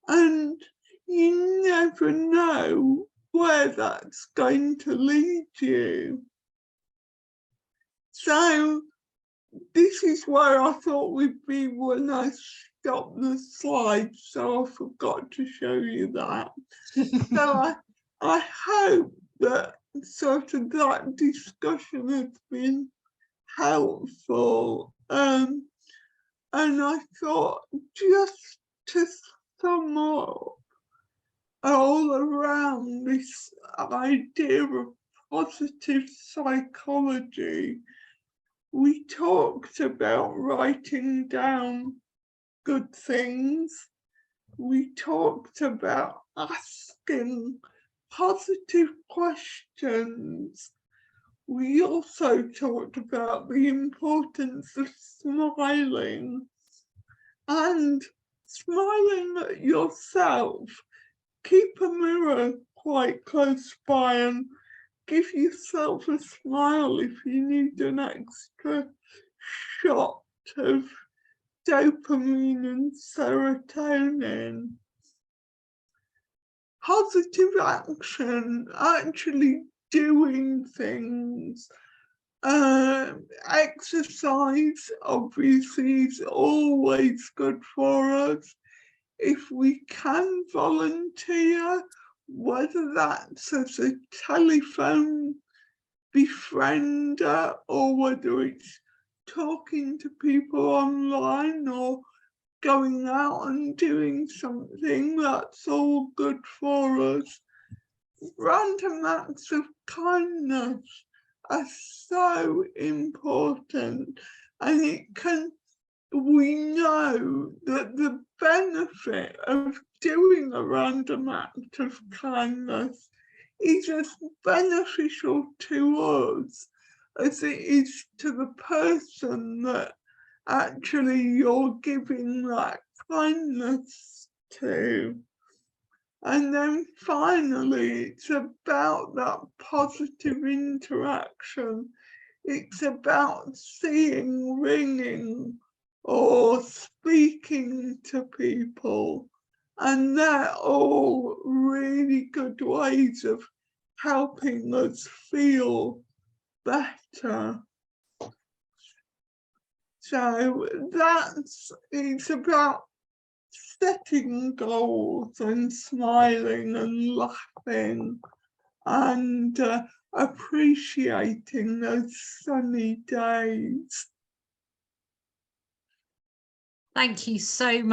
and you never know where that's going to lead you. So this is where I thought we'd be when I stopped the slide, so I forgot to show you that. So I hope that sort of that discussion has been helpful. And I thought, just to sum up all around this idea of positive psychology, we talked about writing down good things. We talked about asking positive questions. We also talked about the importance of smiling and smiling at yourself. Keep a mirror quite close by and give yourself a smile if you need an extra shot of dopamine and serotonin. Positive action, actually doing things. Exercise obviously is always good for us. If we can volunteer, whether that's as a telephone befriender or whether it's talking to people online or going out and doing something, that's all good for us. Random acts of kindness are so important, and we know that the benefit of doing a random act of kindness is as beneficial to us as it is to the person that actually you're giving that kindness to. And then finally, it's about that positive interaction. It's about seeing, ringing, or speaking to people. And they're all really good ways of helping us feel better. So it's about setting goals and smiling and laughing and appreciating those sunny days. Thank you so much.